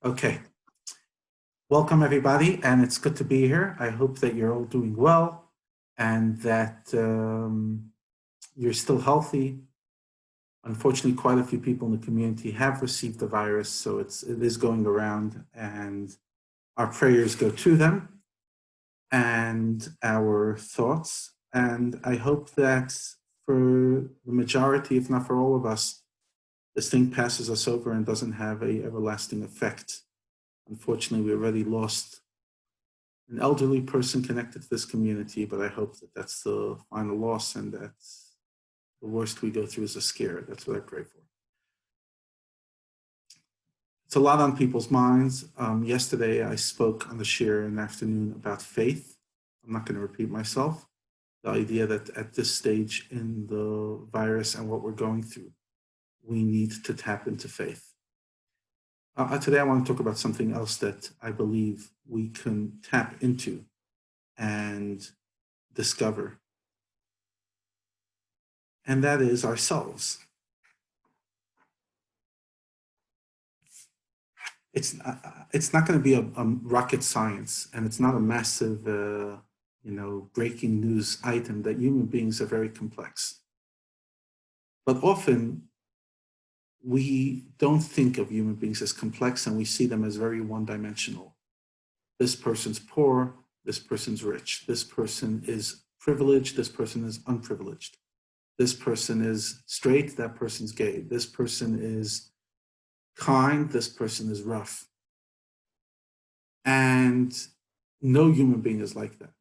Okay, welcome everybody, and it's good to be here. I hope that you're all doing well and that you're still healthy. Unfortunately, quite a few people in the community have received the virus, so it is going around, and our prayers go to them and our thoughts. And I hope that for the majority, if not for all of us, this thing passes us over and doesn't have an everlasting effect. Unfortunately, we already lost an elderly person connected to this community, but I hope that that's the final loss and that the worst we go through is a scare. That's what I pray for. It's a lot on people's minds. Yesterday, I spoke on the share in the afternoon about faith. I'm not going to repeat myself. The idea that at this stage in the virus and what we're going through, we need to tap into faith. Today, I want to talk about something else that I believe we can tap into and discover, and that is ourselves. It's not going to be a rocket science, and it's not a massive, breaking news item that human beings are very complex. But often, we don't think of human beings as complex, and we see them as very one-dimensional. This person's poor, this person's rich, this person is privileged, this person is unprivileged. This person is straight, that person's gay. This person is kind, this person is rough. And no human being is like that.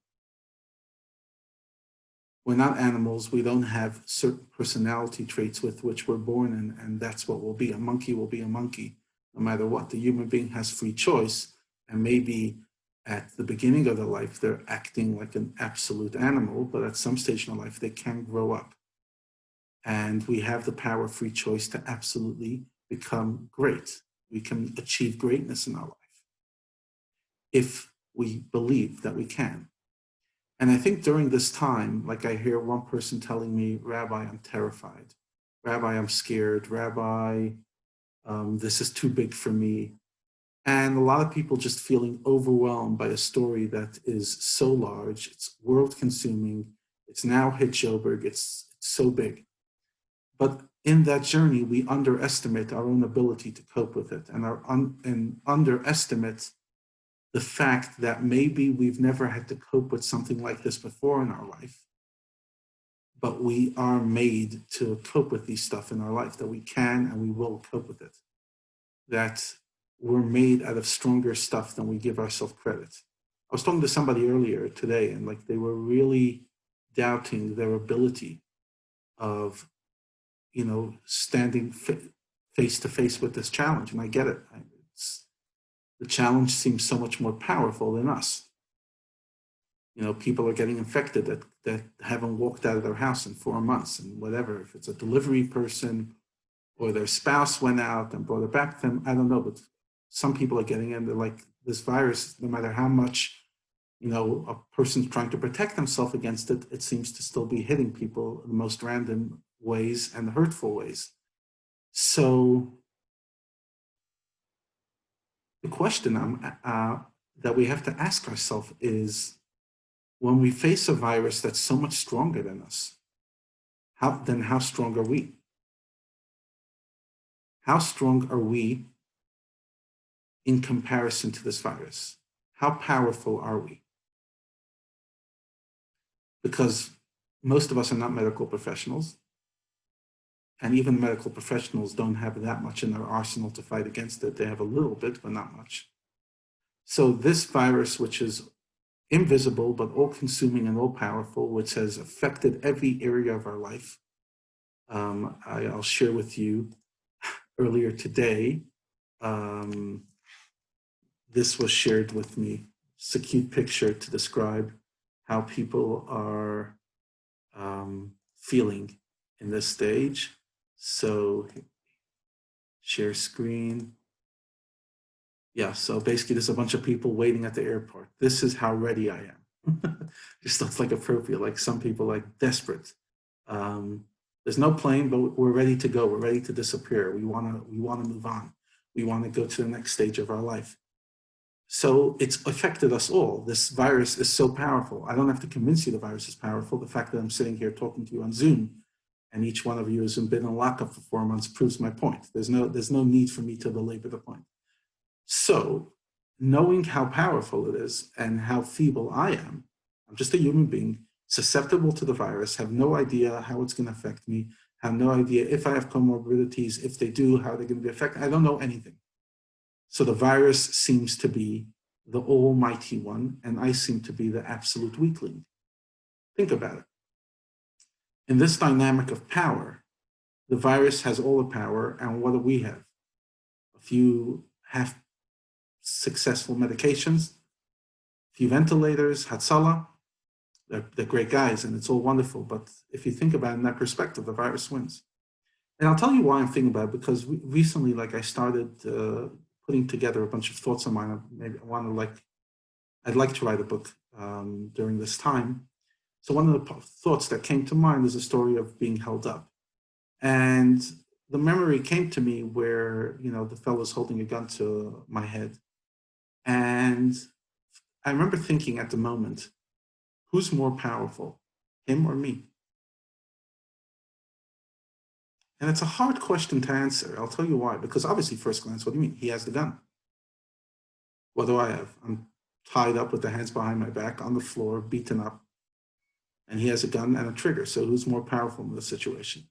We're not animals. We don't have certain personality traits with which we're born, and that's what we'll be. A monkey will be a monkey, no matter what. The human being has free choice, and maybe at the beginning of their life, they're acting like an absolute animal, but at some stage in their life, they can grow up. And we have the power of free choice to absolutely become great. We can achieve greatness in our life if we believe that we can. And I think during this time, like I hear one person telling me, Rabbi, I'm terrified. Rabbi, I'm scared. Rabbi, this is too big for me. And a lot of people just feeling overwhelmed by a story that is so large, it's world consuming, it's now hit Joburg, it's so big. But in that journey, we underestimate our own ability to cope with it and underestimate the fact that maybe we've never had to cope with something like this before in our life, but we are made to cope with these stuff in our life, that we can and we will cope with it, that we're made out of stronger stuff than we give ourselves credit. I was talking to somebody earlier today, and like they were really doubting their ability of, standing face to face with this challenge, and I get it. The challenge seems so much more powerful than us. People are getting infected that haven't walked out of their house in 4 months and whatever. If it's a delivery person or their spouse went out and brought it back to them, I don't know. But some people are getting in. They're like, this virus, no matter how much, a person's trying to protect themselves against it, it seems to still be hitting people in the most random ways and hurtful ways. So the question that we have to ask ourselves is, when we face a virus that's so much stronger than us, how strong are we? How strong are we in comparison to this virus? How powerful are we? Because most of us are not medical professionals, and even medical professionals don't have that much in their arsenal to fight against it. They have a little bit, but not much. So this virus, which is invisible, but all-consuming and all-powerful, which has affected every area of our life, I'll share with you earlier today. This was shared with me. It's a cute picture to describe how people are feeling in this stage. So share screen. Yeah, so basically there's a bunch of people waiting at the airport. This is how ready I am. Just looks like appropriate, like some people like desperate. There's no plane, but we're ready to go. We're ready to disappear. We wanna move on. We want to go to the next stage of our life. So it's affected us all. This virus is so powerful. I don't have to convince you the virus is powerful. The fact that I'm sitting here talking to you on Zoom and each one of you has been in lockup for 4 months proves my point. There's no need for me to belabor the point. So knowing how powerful it is and how feeble I am, I'm just a human being, susceptible to the virus, have no idea how it's going to affect me, have no idea if I have comorbidities, if they do, how they're going to be affected. I don't know anything. So the virus seems to be the almighty one, and I seem to be the absolute weakling. Think about it. In this dynamic of power, the virus has all the power, and what do we have? A few half successful medications, a few ventilators, Hatzalah. They're great guys, and it's all wonderful. But if you think about it in that perspective, the virus wins. And I'll tell you why I'm thinking about it, because recently, I started putting together a bunch of thoughts of mine. Maybe I'd like to write a book during this time. So one of the thoughts that came to mind is a story of being held up. And the memory came to me where, the fellow's holding a gun to my head. And I remember thinking at the moment, who's more powerful, him or me? And it's a hard question to answer. I'll tell you why. Because obviously, first glance, what do you mean? He has the gun. What do I have? I'm tied up with the hands behind my back on the floor, beaten up. And he has a gun and a trigger. So who's more powerful in this situation?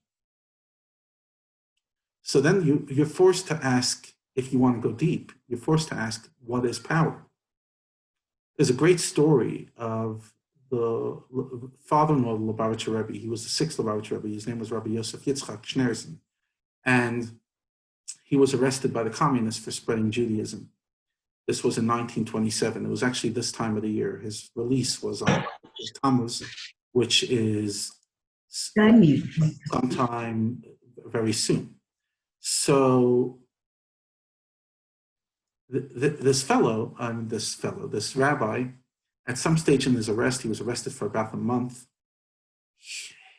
So then you're forced to ask, if you want to go deep, you're forced to ask, what is power? There's a great story of the father-in-law of Lubavitcher Rebbe. He was the sixth Lubavitcher Rebbe. His name was Rabbi Yosef Yitzchak Schneerson. And he was arrested by the communists for spreading Judaism. This was in 1927. It was actually this time of the year. His release was on Tammuz, which is sometime very soon. So this rabbi, at some stage in his arrest, he was arrested for about a month.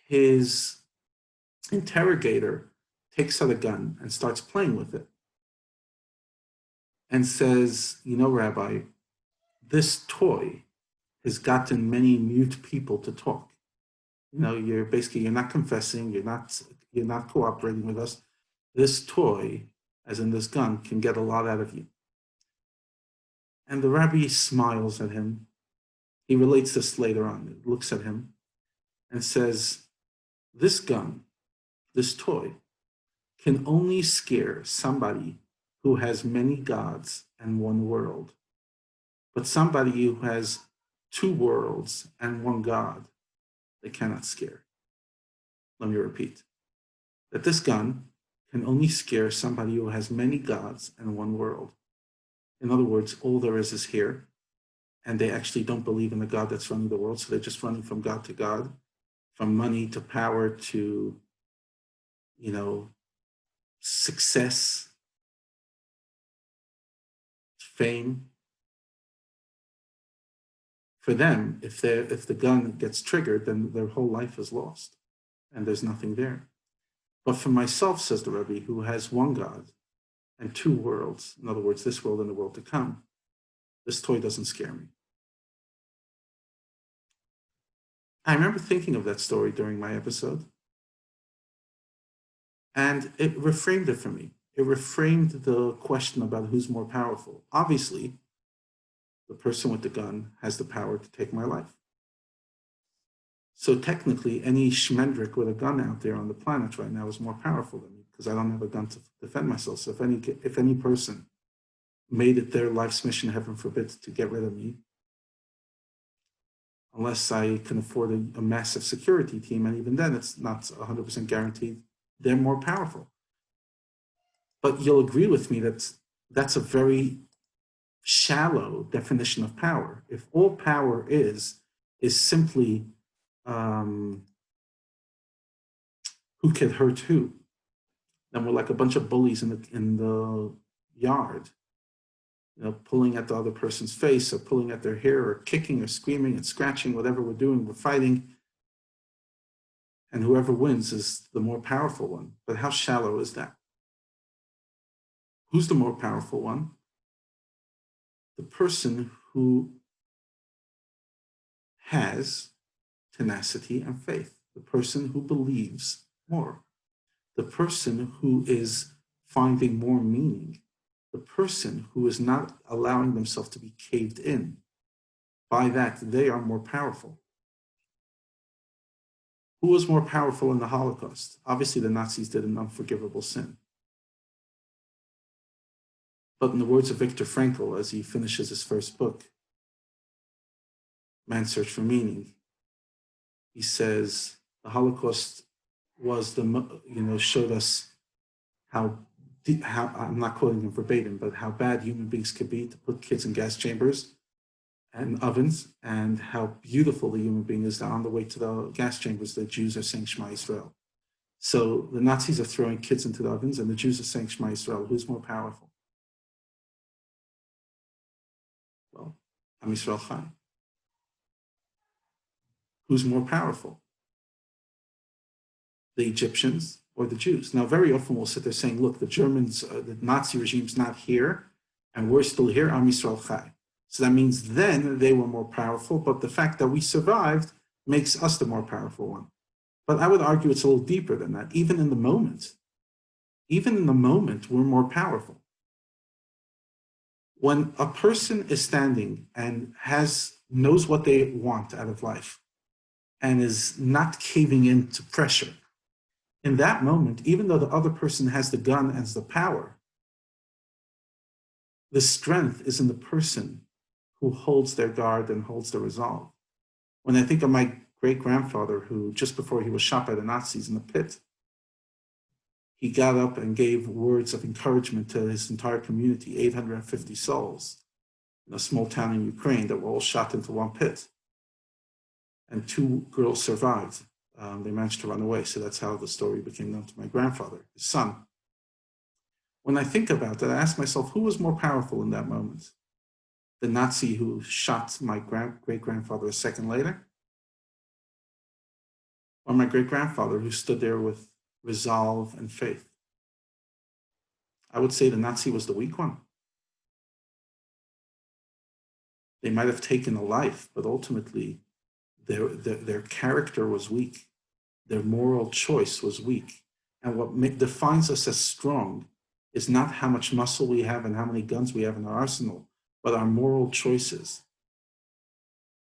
His interrogator takes out a gun and starts playing with it and says, Rabbi, this toy has gotten many mute people to talk. You're not confessing, you're not cooperating with us. This toy, as in this gun, can get a lot out of you. And the rabbi smiles at him. He relates this later on. He looks at him and says, this gun, this toy, can only scare somebody who has many gods and one world. But somebody who has two worlds and one God, they cannot scare. Let me repeat. That this gun can only scare somebody who has many gods and one world. In other words, all there is here, and they actually don't believe in the God that's running the world, so they're just running from God to God, from money to power to, success, fame. For them, if the gun gets triggered, then their whole life is lost, and there's nothing there. But for myself, says the Rebbe, who has one God and two worlds, in other words, this world and the world to come, this toy doesn't scare me. I remember thinking of that story during my episode, and it reframed it for me. It reframed the question about who's more powerful. Obviously, the person with the gun has the power to take my life. So technically, any schmendrick with a gun out there on the planet right now is more powerful than me because I don't have a gun to defend myself. So if any person made it their life's mission, heaven forbid, to get rid of me, unless I can afford a massive security team, and even then it's not 100% guaranteed, they're more powerful. But you'll agree with me that that's a very shallow definition of power. If all power is simply who can hurt who, then we're like a bunch of bullies in the yard, pulling at the other person's face or pulling at their hair or kicking or screaming and scratching, whatever we're doing, we're fighting. And whoever wins is the more powerful one. But how shallow is that? Who's the more powerful one? The person who has tenacity and faith, the person who believes more, the person who is finding more meaning, the person who is not allowing themselves to be caved in. By that, they are more powerful. Who was more powerful in the Holocaust? Obviously, the Nazis did an unforgivable sin. But in the words of Viktor Frankl, as he finishes his first book, Man's Search for Meaning, he says the Holocaust was showed us how I'm not quoting him verbatim, but how bad human beings could be to put kids in gas chambers and ovens, and how beautiful the human being is that on the way to the gas chambers, the Jews are saying Shema Yisrael. So the Nazis are throwing kids into the ovens, and the Jews are saying Shema Yisrael. Who's more powerful? Well, Am Yisrael Chai. Who's more powerful? The Egyptians or the Jews? Now, very often we'll sit there saying, look, the Germans, the Nazi regime's not here, and we're still here, Am Yisrael Chai. So that means then they were more powerful, but the fact that we survived makes us the more powerful one. But I would argue it's a little deeper than that. Even in the moment, we're more powerful. When a person is standing and knows what they want out of life and is not caving in to pressure, in that moment, even though the other person has the gun and the power, the strength is in the person who holds their guard and holds their resolve. When I think of my great-grandfather, who just before he was shot by the Nazis in the pit, he got up and gave words of encouragement to his entire community, 850 souls, in a small town in Ukraine that were all shot into one pit. And 2 girls survived. They managed to run away, so that's how the story became known to my grandfather, his son. When I think about that, I ask myself, who was more powerful in that moment? The Nazi who shot my great-grandfather a second later? Or my great-grandfather who stood there with resolve and faith? I would say the Nazi was the weak one. They might have taken a life, but ultimately their character was weak. Their moral choice was weak. And what defines us as strong is not how much muscle we have and how many guns we have in our arsenal, but our moral choices,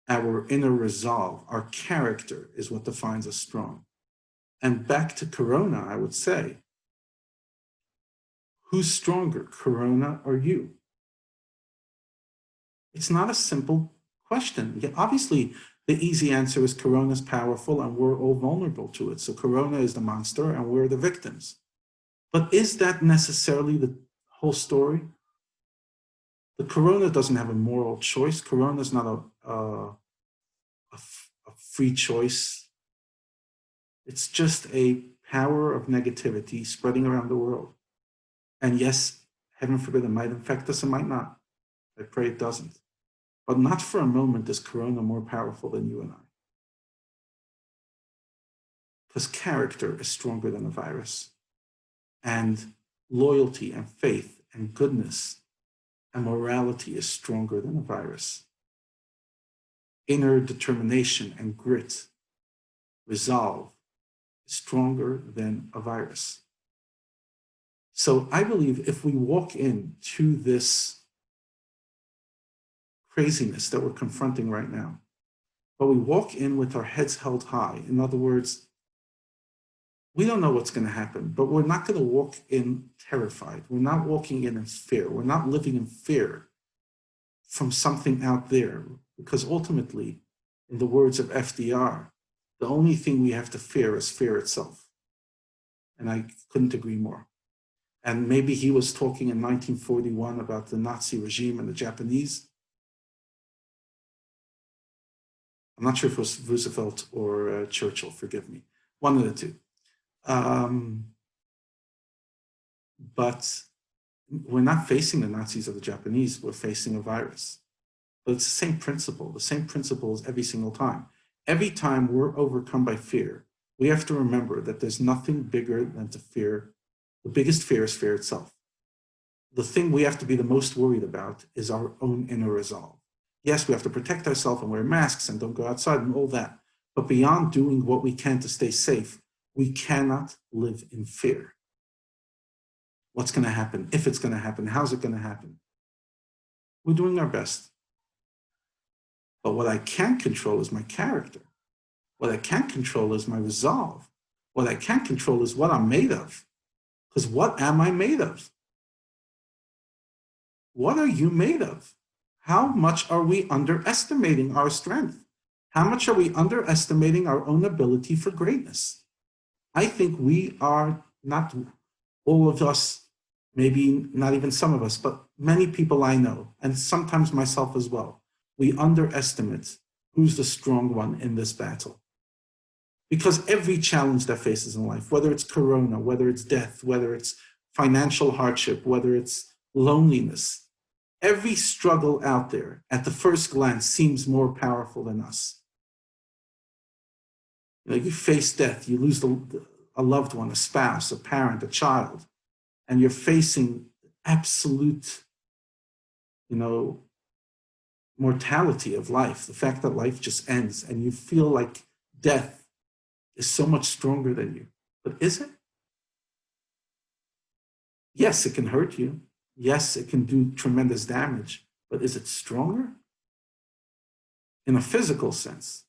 our inner resolve, our character is what defines us strong. And back to Corona, I would say, who's stronger, Corona or you? It's not a simple question. Obviously, the easy answer is Corona is powerful and we're all vulnerable to it. So Corona is the monster and we're the victims. But is that necessarily the whole story? The Corona doesn't have a moral choice. Corona is not a free choice. It's just a power of negativity spreading around the world. And yes, heaven forbid, it might infect us, it might not. I pray it doesn't. But not for a moment is Corona more powerful than you and I. Because character is stronger than a virus. And loyalty and faith and goodness and morality is stronger than a virus. Inner determination and grit, resolve, is stronger than a virus. So I believe if we walk into this craziness that we're confronting right now, but we walk in with our heads held high, in other words, we don't know what's going to happen, but we're not going to walk in terrified. We're not walking in fear. We're not living in fear from something out there, because ultimately, in the words of FDR, the only thing we have to fear is fear itself. And I couldn't agree more. And maybe he was talking in 1941 about the Nazi regime and the Japanese. I'm not sure if it was Roosevelt or Churchill, forgive me. One of the two. But we're not facing the Nazis or the Japanese, we're facing a virus. But it's the same principle as every single time. Every time we're overcome by fear, we have to remember that there's nothing bigger than to fear. The biggest fear is fear itself. the thing we have to be the most worried about is our own inner resolve. Yes, we have to protect ourselves and wear masks and don't go outside and all that. But beyond doing what we can to stay safe, we cannot live in fear. What's going to happen? If it's going to happen, how's it going to happen? We're doing our best. But what I can't control is my character. What I can't control is my resolve. What I can't control is what I'm made of. Because what am I made of? What are you made of? How much are we underestimating our strength? How much are we underestimating our own ability for greatness? I think we are not all of us, maybe not even some of us, but many people I know, and sometimes myself as well, we underestimate who's the strong one in this battle. Because every challenge that faces in life, whether it's corona, whether it's death, whether it's financial hardship, whether it's loneliness, every struggle out there at the first glance seems more powerful than us. You know, you face death, you lose a loved one, a spouse, a parent, a child, and you're facing absolute, mortality of life, the fact that life just ends, and you feel like death is so much stronger than you. But is it? Yes, it can hurt you. Yes, it can do tremendous damage, but is it stronger? In a physical sense,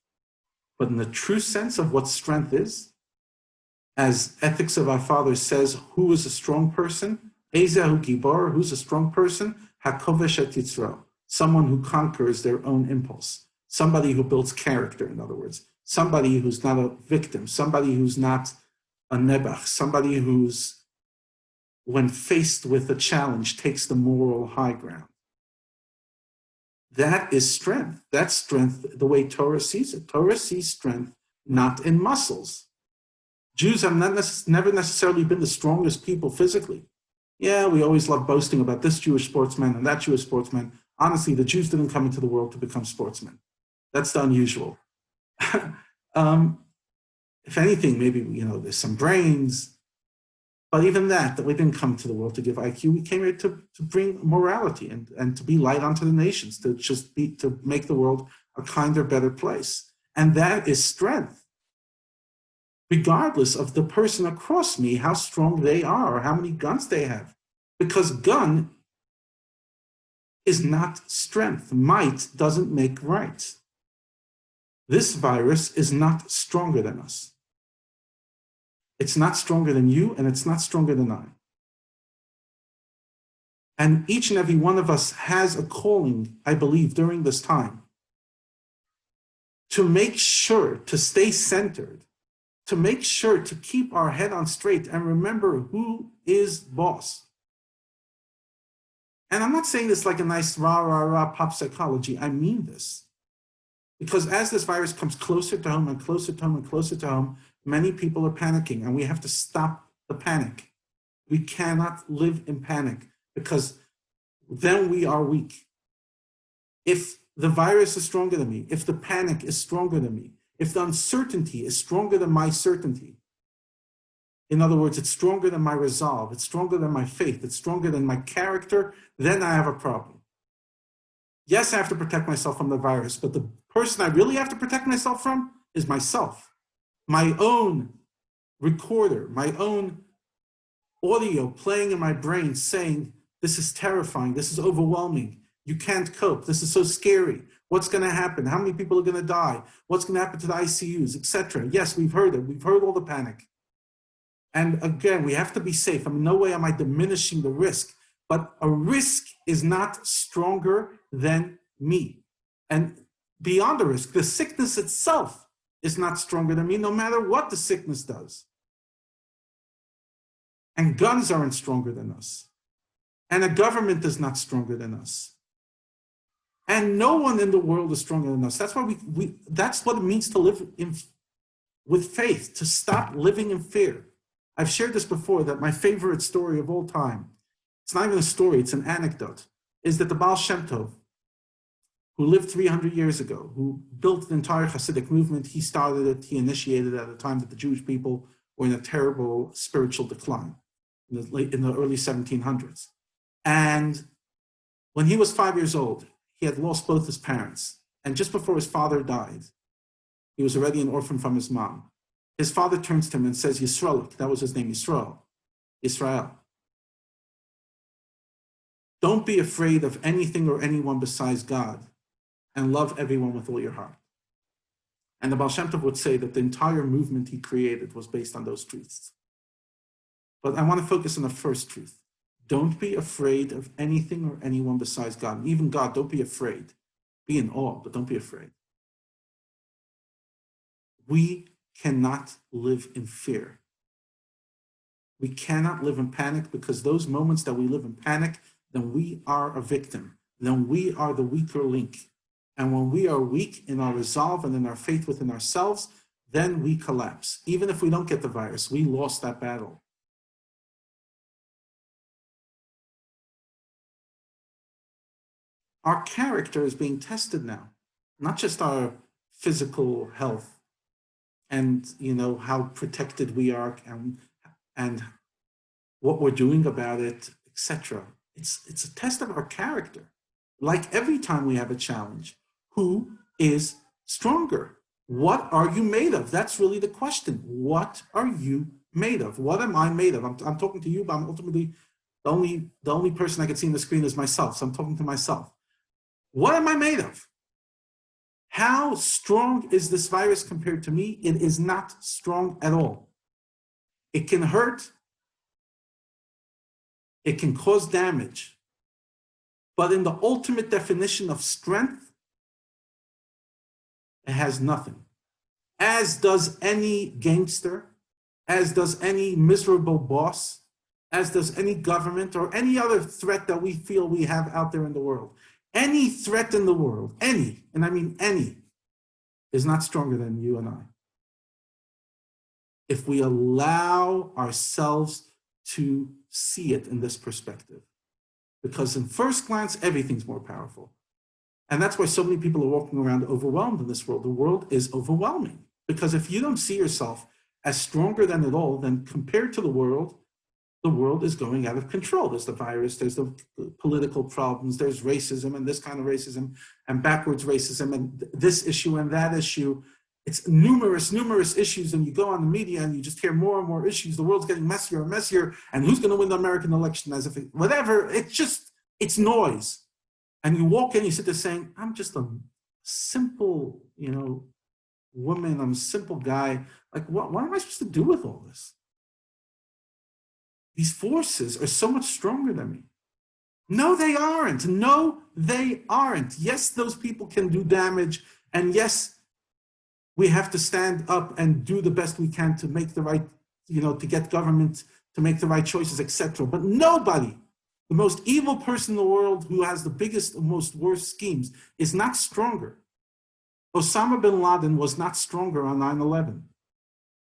but in the true sense of what strength is, as Ethics of Our Father says, who is a strong person? Ezehu Gibor, who's a strong person? Hakovesh et Yitzro, someone who conquers their own impulse, somebody who builds character, in other words, somebody who's not a victim, somebody who's not a nebach, somebody who's, when faced with a challenge, takes the moral high ground. That is strength. That's strength the way Torah sees it. Torah sees strength not in muscles. Jews have never necessarily been the strongest people physically. Yeah, we always love boasting about this Jewish sportsman and that Jewish sportsman. Honestly, the Jews didn't come into the world to become sportsmen. That's the unusual. If anything, maybe, there's some brains. But even that we didn't come to the world to give IQ. We came here to bring morality and to be light unto the nations, to make the world a kinder, better place. And that is strength. Regardless of the person across me, how strong they are, or how many guns they have. Because gun is not strength. Might doesn't make right. This virus is not stronger than us. It's not stronger than you, and it's not stronger than I. And each and every one of us has a calling, I believe, during this time, to make sure to stay centered, to make sure to keep our head on straight and remember who is boss. And I'm not saying this like a nice rah pop psychology. I mean this. Because as this virus comes closer to home and closer to home and closer to home, many people are panicking, and we have to stop the panic. We cannot live in panic, because then we are weak. If the virus is stronger than me, if the panic is stronger than me, if the uncertainty is stronger than my certainty, in other words, it's stronger than my resolve, it's stronger than my faith, it's stronger than my character, then I have a problem. Yes, I have to protect myself from the virus, but the person I really have to protect myself from is myself. My own recorder, my own audio playing in my brain saying, this is terrifying, this is overwhelming, you can't cope, this is so scary, what's going to happen, how many people are going to die, what's going to happen to the ICUs, etc. Yes, we've heard it, we've heard all the panic. And again, we have to be safe. In no way am I diminishing the risk, but a risk is not stronger than me. And beyond the risk, the sickness itself is not stronger than me, no matter what the sickness does. And guns aren't stronger than us. And a government is not stronger than us. And no one in the world is stronger than us. That's why that's what it means to live with faith, to stop living in fear. I've shared this before, that my favorite story of all time, it's not even a story, it's an anecdote, is that the Baal Shem Tov, who lived 300 years ago, who built the entire Hasidic movement, he started it, he initiated it at a time that the Jewish people were in a terrible spiritual decline in the early 1700s. And when he was 5 years old, he had lost both his parents. And just before his father died, he was already an orphan from his mom. His father turns to him and says, Yisrael, that was his name, Israel. Don't be afraid of anything or anyone besides God, and love everyone with all your heart. And the Baal Shem Tov would say that the entire movement he created was based on those truths. But I want to focus on the first truth. Don't be afraid of anything or anyone besides God. And even God, don't be afraid. Be in awe, but don't be afraid. We cannot live in fear. We cannot live in panic, because those moments that we live in panic, then we are a victim. Then we are the weaker link. And when we are weak in our resolve and in our faith within ourselves, then we collapse. Even if we don't get the virus, we lost that battle. Our character is being tested now, not just our physical health and how protected we are and what we're doing about it, etc. It's a test of our character. Like every time we have a challenge, who is stronger? What are you made of? That's really the question. What are you made of? What am I made of? I'm talking to you, but I'm ultimately the only person I can see on the screen is myself. So I'm talking to myself. What am I made of? How strong is this virus compared to me? It is not strong at all. It can hurt. It can cause damage. But in the ultimate definition of strength, it has nothing. As does any gangster, as does any miserable boss, as does any government or any other threat that we feel we have out there in the world. Any threat in the world, any, and I mean any, is not stronger than you and I. If we allow ourselves to see it in this perspective. Because in first glance, everything's more powerful. And that's why so many people are walking around overwhelmed in this world. The world is overwhelming. Because if you don't see yourself as stronger than it all, then compared to the world is going out of control. There's the virus, there's the political problems, there's racism and this kind of racism and backwards racism and this issue and that issue. It's numerous issues, and you go on the media and you just hear more and more issues. The world's getting messier and messier, and who's going to win the American election as if whatever. It's noise. And you walk in, you sit there saying, I'm just a simple, woman, I'm a simple guy. Like, what am I supposed to do with all this? These forces are so much stronger than me. No, they aren't. No, they aren't. Yes, those people can do damage. And yes, we have to stand up and do the best we can to make the right, to get government to make the right choices, etc. But nobody, the most evil person in the world who has the biggest and most worst schemes, is not stronger. Osama bin Laden was not stronger on 9/11,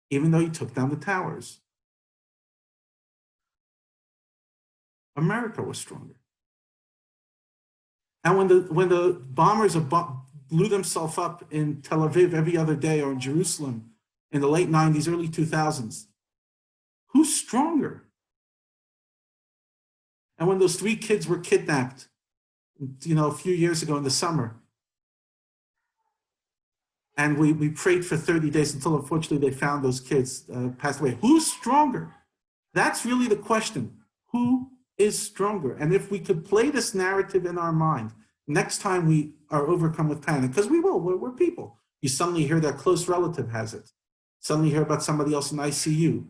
even though he took down the towers. America was stronger. And when the bombers blew themselves up in Tel Aviv every other day, or in Jerusalem in the late 90s, early 2000s, who's stronger? And when those 3 kids were kidnapped, a few years ago in the summer, and we prayed for 30 days until unfortunately they found those kids passed away. Who's stronger? That's really the question. Who is stronger? And if we could play this narrative in our mind, next time we are overcome with panic, because we will, we're people. You suddenly hear that close relative has it. Suddenly you hear about somebody else in ICU.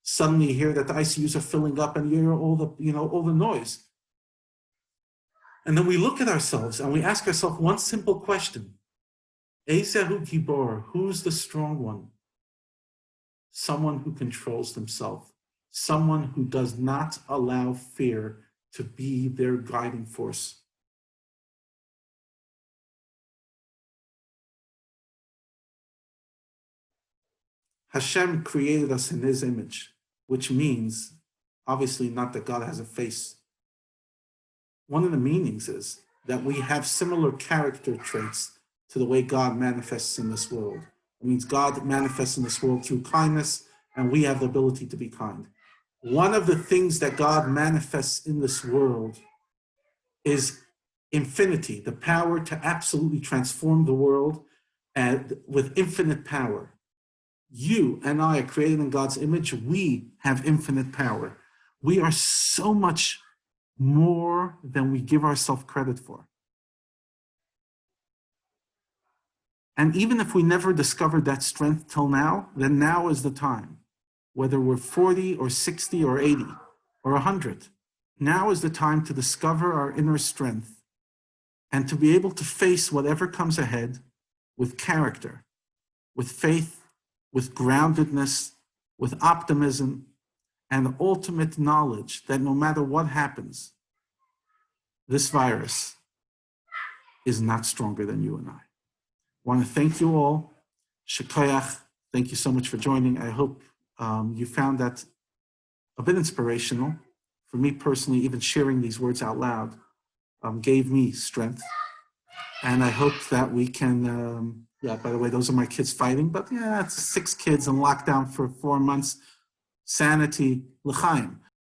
Suddenly you hear that the ICUs are filling up and you hear all the noise. And then we look at ourselves and we ask ourselves one simple question. Ezehu Gibor, who's the strong one? Someone who controls themselves. Someone who does not allow fear to be their guiding force. Hashem created us in his image, which means, obviously not that God has a face. One of the meanings is that we have similar character traits to the way God manifests in this world. It means God manifests in this world through kindness, and we have the ability to be kind. One of the things that God manifests in this world is infinity, the power to absolutely transform the world and with infinite power. You and I are created in God's image. We have infinite power. We are so much more than we give ourselves credit for. And even if we never discovered that strength till now, then now is the time. Whether we're 40 or 60 or 80 or 100, now is the time to discover our inner strength and to be able to face whatever comes ahead with character, with faith, with groundedness, with optimism, and ultimate knowledge that no matter what happens, this virus is not stronger than you and I. I want to thank you all. Shekayach, thank you so much for joining. I hope you found that a bit inspirational. For me personally, even sharing these words out loud gave me strength. And I hope that we can, yeah, by the way, those are my kids fighting, but yeah, it's 6 kids in lockdown for 4 months. Sanity, l'chaim.